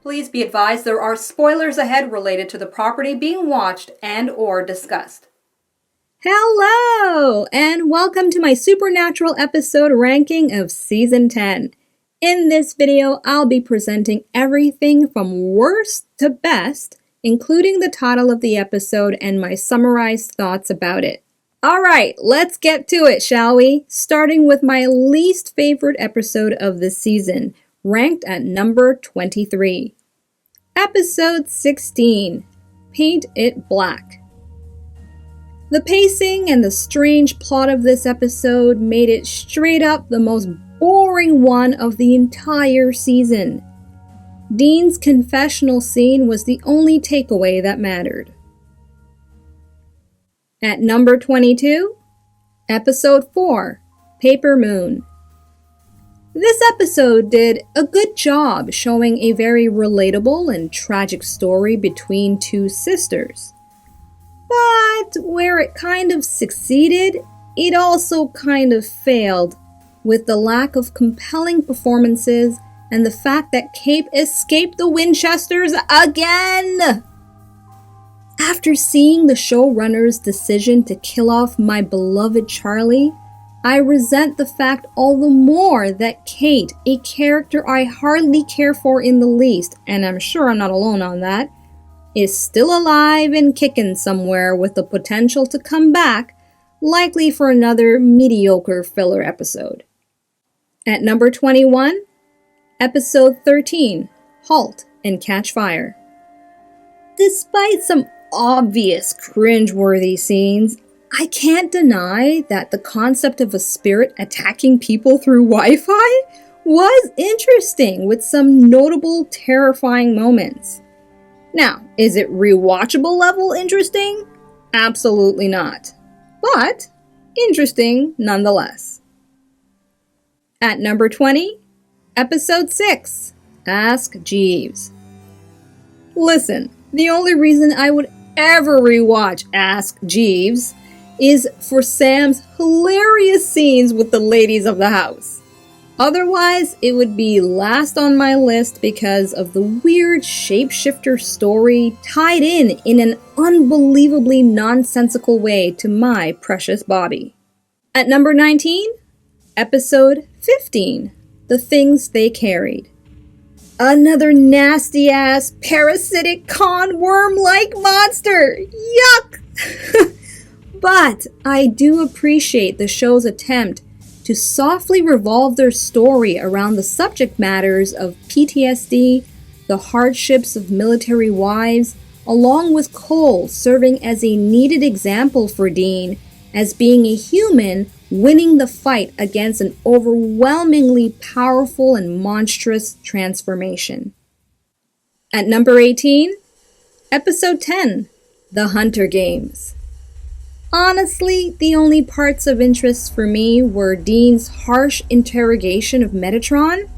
Please be advised there are spoilers ahead related to the property being watched and or discussed. Hello, and welcome to my Supernatural episode ranking of Season 10. In this video, I'll be presenting everything from worst to best, including the title of the episode and my summarized thoughts about it. Alright, let's get to it, shall we? Starting with my least favorite episode of the season, ranked at number 23. Episode 16, Paint It Black. The pacing and the strange plot of this episode made it straight up the most boring one of the entire season. Dean's confessional scene was the only takeaway that mattered. At number 22, Episode 4, Paper Moon. This episode did a good job showing a very relatable and tragic story between two sisters. But where it kind of succeeded, it also kind of failed, with the lack of compelling performances and the fact that Kate escaped the Winchesters again! After seeing the showrunner's decision to kill off my beloved Charlie, I resent the fact all the more that Kate, a character I hardly care for in the least, and I'm sure I'm not alone on that, is still alive and kicking somewhere with the potential to come back, likely for another mediocre filler episode. At number 21, Episode 13, Halt and Catch Fire. Despite some obvious cringe-worthy scenes, I can't deny that the concept of a spirit attacking people through Wi-Fi was interesting, with some notable terrifying moments. Now, is it rewatchable level interesting? Absolutely not. But interesting nonetheless. At number 20, Episode 6, Ask Jeeves. Listen, the only reason I would ever rewatch Ask Jeeves is for Sam's hilarious scenes with the ladies of the house. Otherwise, it would be last on my list because of the weird shapeshifter story tied in an unbelievably nonsensical way to my precious Bobby. At number 19, Episode 15, The Things They Carried. Another nasty-ass, parasitic con worm-like monster! Yuck! But I do appreciate the show's attempt to softly revolve their story around the subject matters of PTSD, the hardships of military wives, along with Cole serving as a needed example for Dean as being a human winning the fight against an overwhelmingly powerful and monstrous transformation. At number 18, Episode 10, The Hunter Games. Honestly, the only parts of interest for me were Dean's harsh interrogation of Metatron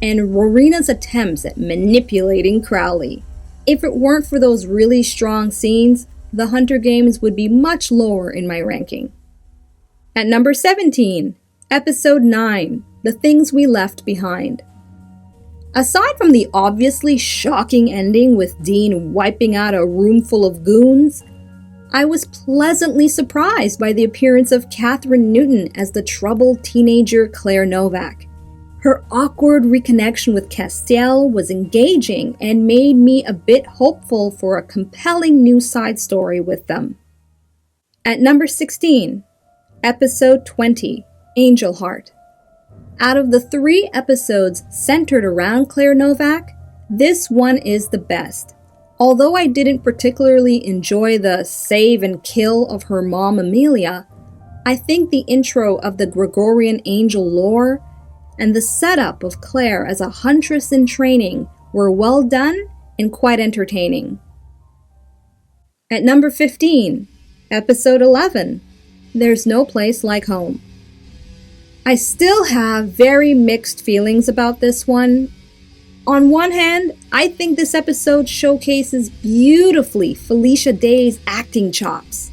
and Rorena's attempts at manipulating Crowley. If it weren't for those really strong scenes, The Hunter Games would be much lower in my ranking. At number 17, Episode 9, The Things We Left Behind. Aside from the obviously shocking ending with Dean wiping out a room full of goons, I was pleasantly surprised by the appearance of Catherine Newton as the troubled teenager Claire Novak. Her awkward reconnection with Castiel was engaging and made me a bit hopeful for a compelling new side story with them. At number 16, Episode 20, Angel Heart. Out of the 3 episodes centered around Claire Novak, this one is the best. Although I didn't particularly enjoy the save and kill of her mom Amelia, I think the intro of the Gregorian angel lore and the setup of Claire as a huntress in training were well done and quite entertaining. At number 15, Episode 11, There's No Place Like Home. I still have very mixed feelings about this one. On one hand, I think this episode showcases beautifully Felicia Day's acting chops.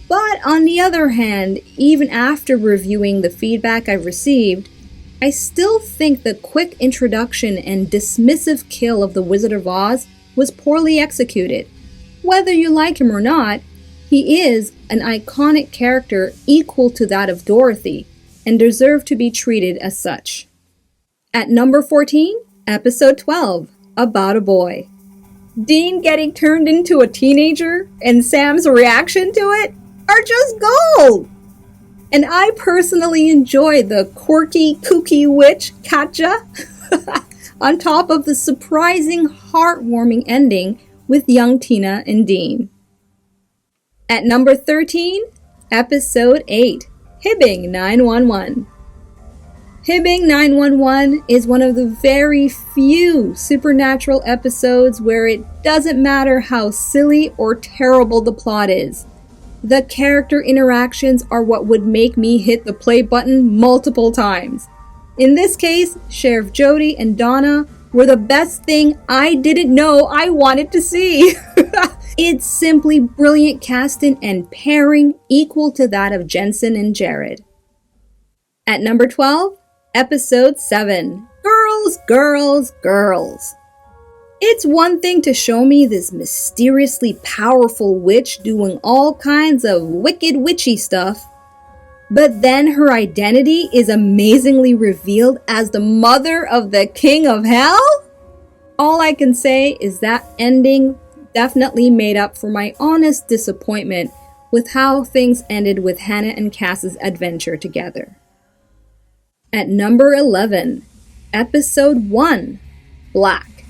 But on the other hand, even after reviewing the feedback I've received, I still think the quick introduction and dismissive kill of the Wizard of Oz was poorly executed. Whether you like him or not, he is an iconic character equal to that of Dorothy and deserved to be treated as such. At number 14, episode 12, About a Boy. Dean getting turned into a teenager and Sam's reaction to it are just gold! And I personally enjoy the quirky, kooky witch, Katja, on top of the surprising, heartwarming ending with young Tina and Dean. At number 13, episode 8, Hibbing 911. Hibbing 911 is one of the very few supernatural episodes where it doesn't matter how silly or terrible the plot is. The character interactions are what would make me hit the play button multiple times. In this case, Sheriff Jody and Donna were the best thing I didn't know I wanted to see. It's simply brilliant casting and pairing equal to that of Jensen and Jared. At number 12, episode 7, Girls, Girls, Girls. It's one thing to show me this mysteriously powerful witch doing all kinds of wicked witchy stuff, but then her identity is amazingly revealed as the mother of the King of Hell? All I can say is that ending definitely made up for my honest disappointment with how things ended with Hannah and Cass's adventure together. At number 11, episode 1, Black.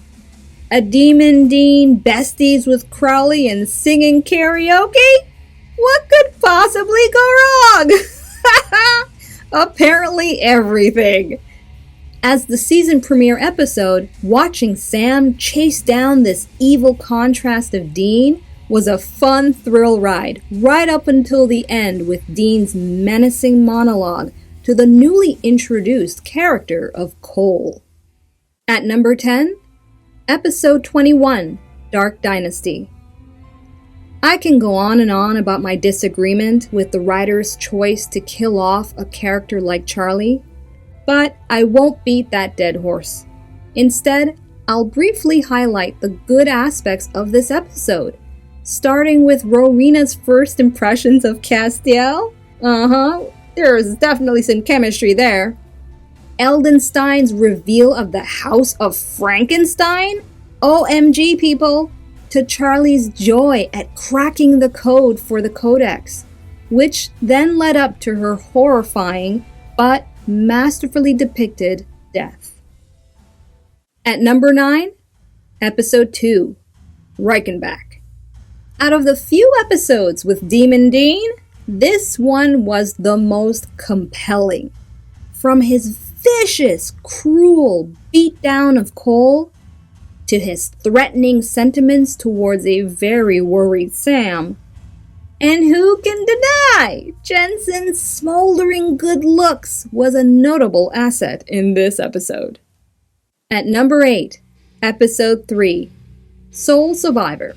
A Demon Dean besties with Crowley and singing karaoke? What could possibly go wrong? Apparently everything. As the season premiere episode, watching Sam chase down this evil contrast of Dean was a fun thrill ride, right up until the end with Dean's menacing monologue to the newly introduced character of Cole. At number 10, episode 21, Dark Dynasty. I can go on and on about my disagreement with the writer's choice to kill off a character like Charlie, but I won't beat that dead horse. Instead, I'll briefly highlight the good aspects of this episode, starting with Rowena's first impressions of Castiel. There's definitely some chemistry there. Eldenstein's reveal of the House of Frankenstein? OMG, people! To Charlie's joy at cracking the code for the Codex, which then led up to her horrifying but masterfully depicted death. At number 9, episode 2, Reichenbach. Out of the few episodes with Demon Dean, this one was the most compelling. From his vicious, cruel beatdown of Cole, to his threatening sentiments towards a very worried Sam. And who can deny Jensen's smoldering good looks was a notable asset in this episode. At number 8, episode 3, Soul Survivor.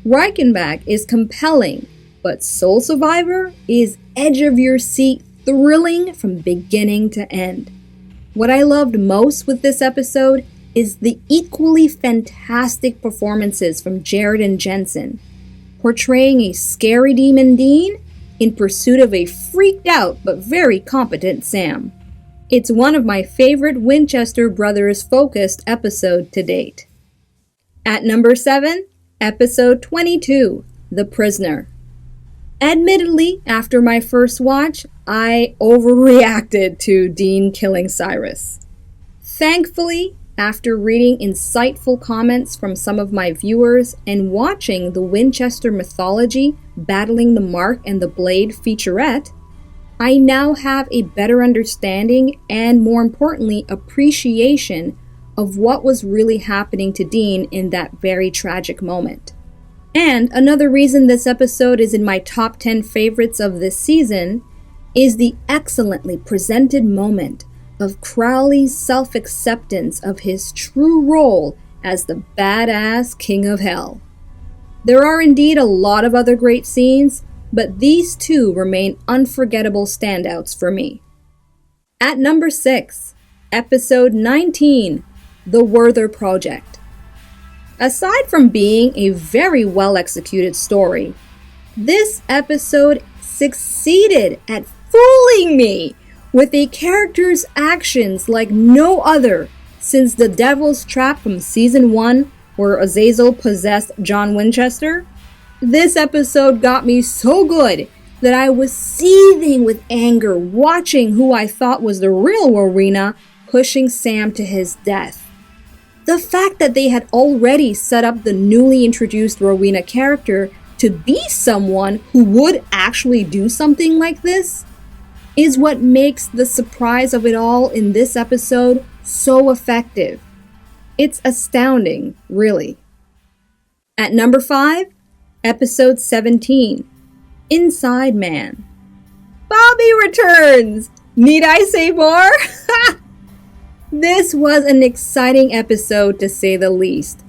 Reichenbach is compelling, but Soul Survivor is edge-of-your-seat thrilling from beginning to end. What I loved most with this episode is the equally fantastic performances from Jared and Jensen, portraying a scary Demon Dean in pursuit of a freaked out but very competent Sam. It's one of my favorite Winchester Brothers focused episode to date. At number 7, episode 22, The Prisoner. Admittedly, after my first watch, I overreacted to Dean killing Cyrus. Thankfully, after reading insightful comments from some of my viewers and watching the Winchester mythology Battling the Mark and the Blade featurette, I now have a better understanding and, more importantly, appreciation of what was really happening to Dean in that very tragic moment. And another reason this episode is in my top 10 favorites of this season is the excellently presented moment of Crowley's self-acceptance of his true role as the badass King of Hell. There are indeed a lot of other great scenes, but these two remain unforgettable standouts for me. At number 6, episode 19, The Werther Project. Aside from being a very well executed story, this episode succeeded at fooling me with a character's actions like no other since The Devil's Trap from season 1, where Azazel possessed John Winchester. This episode got me so good that I was seething with anger watching who I thought was the real Rowena pushing Sam to his death. The fact that they had already set up the newly introduced Rowena character to be someone who would actually do something like this is what makes the surprise of it all in this episode so effective. It's astounding, really. At number 5, episode 17, Inside Man. Bobby returns! Need I say more? This was an exciting episode to say the least.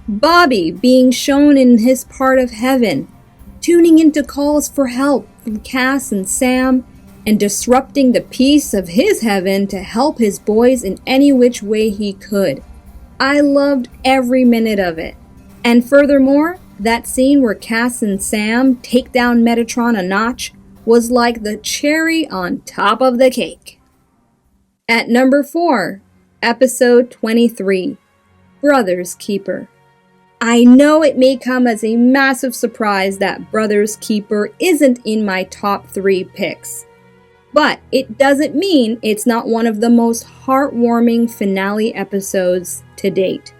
Bobby being shown in his part of heaven, tuning into calls for help from Cass and Sam, and disrupting the peace of his heaven to help his boys in any which way he could. I loved every minute of it. And furthermore, that scene where Cass and Sam take down Metatron a notch was like the cherry on top of the cake. At number 4, episode 23, Brother's Keeper. I know it may come as a massive surprise that Brother's Keeper isn't in my top 3 picks. But it doesn't mean it's not one of the most heartwarming finale episodes to date.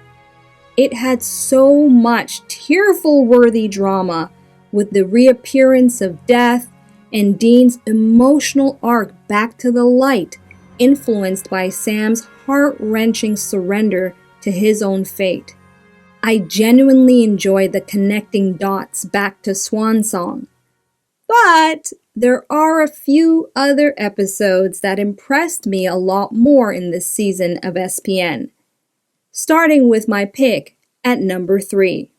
It had so much tearful-worthy drama with the reappearance of Death and Dean's emotional arc back to the light, influenced by Sam's heart-wrenching surrender to his own fate. I genuinely enjoyed the connecting dots back to Swan Song. But there are a few other episodes that impressed me a lot more in this season of SPN. Starting with my pick at number 3.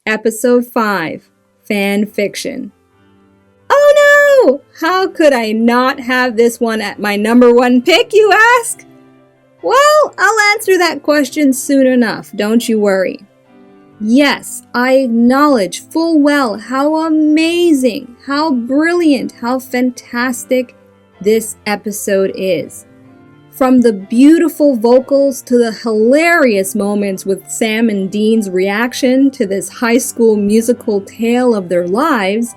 Episode 5, Fan Fiction. Oh no! How could I not have this one at my number 1 pick, you ask? Well, I'll answer that question soon enough, don't you worry. Yes, I acknowledge full well how amazing, how brilliant, how fantastic this episode is. From the beautiful vocals to the hilarious moments with Sam and Dean's reaction to this high school musical tale of their lives,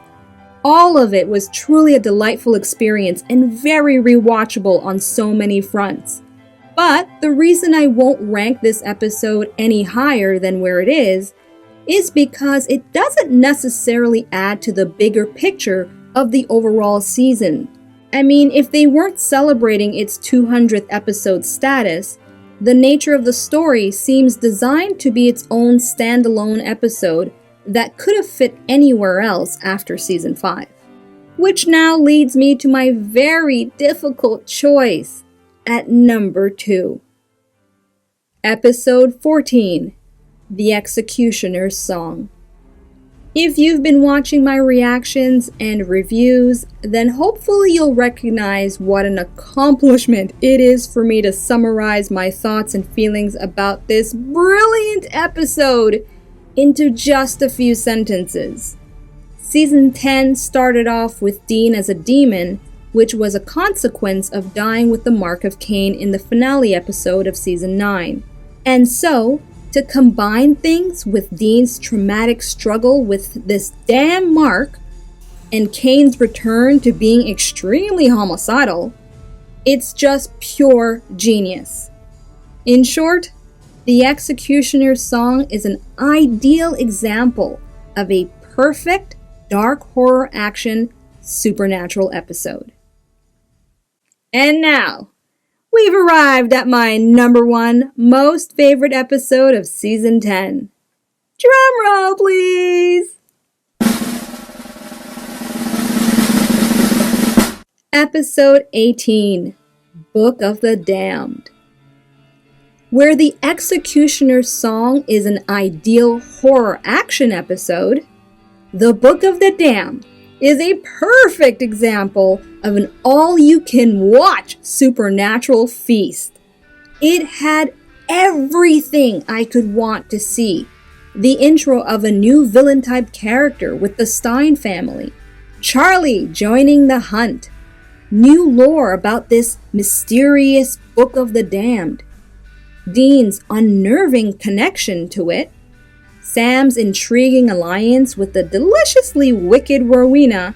all of it was truly a delightful experience and very rewatchable on so many fronts. But the reason I won't rank this episode any higher than where it is because it doesn't necessarily add to the bigger picture of the overall season. I mean, if they weren't celebrating its 200th episode status, the nature of the story seems designed to be its own standalone episode that could have fit anywhere else after season 5. Which now leads me to my very difficult choice at number 2. Episode 14, The Executioner's Song. If you've been watching my reactions and reviews, then hopefully you'll recognize what an accomplishment it is for me to summarize my thoughts and feelings about this brilliant episode into just a few sentences. Season 10 started off with Dean as a demon, which was a consequence of dying with the mark of Cain in the finale episode of Season 9. And so, to combine things with Dean's traumatic struggle with this damn mark, and Cain's return to being extremely homicidal, it's just pure genius. In short, The Executioner's Song is an ideal example of a perfect dark horror action supernatural episode. And now, we've arrived at my number 1 most favorite episode of Season 10. Drum roll, please! Episode 18, Book of the Damned. Where The Executioner's Song is an ideal horror action episode, The Book of the Damned is a perfect example of an all-you-can-watch supernatural feast. It had everything I could want to see. The intro of a new villain-type character with the Stein family, Charlie joining the hunt, new lore about this mysterious Book of the Damned, Dean's unnerving connection to it, Sam's intriguing alliance with the deliciously wicked Rowena,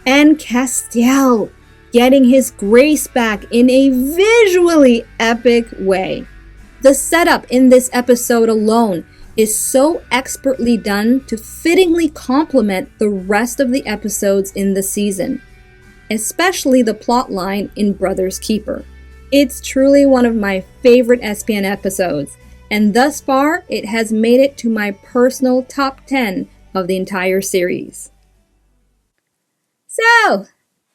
and Castiel getting his grace back in a visually epic way. The setup in this episode alone is so expertly done to fittingly complement the rest of the episodes in the season, especially the plotline in Brother's Keeper. It's truly one of my favorite SPN episodes, and thus far it has made it to my personal top 10 of the entire series. So,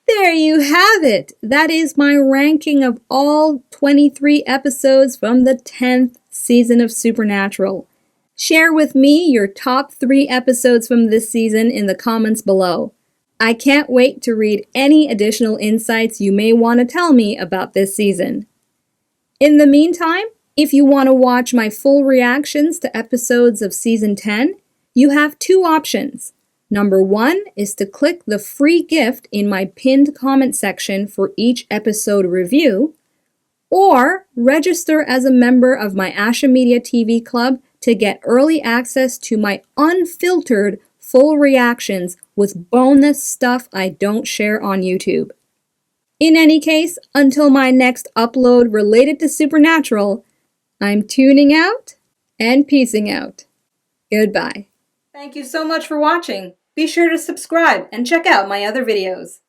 there you have it. That is my ranking of all 23 episodes from the 10th season of Supernatural. Share with me your top 3 episodes from this season in the comments below. I can't wait to read any additional insights you may want to tell me about this season. In the meantime, if you want to watch my full reactions to episodes of Season 10, you have 2 options. Number 1 is to click the free gift in my pinned comment section for each episode review, or register as a member of my Asha Media TV Club to get early access to my unfiltered full reactions with bonus stuff I don't share on YouTube. In any case, until my next upload related to Supernatural, I'm tuning out and peacing out. Goodbye. Thank you so much for watching. Be sure to subscribe and check out my other videos.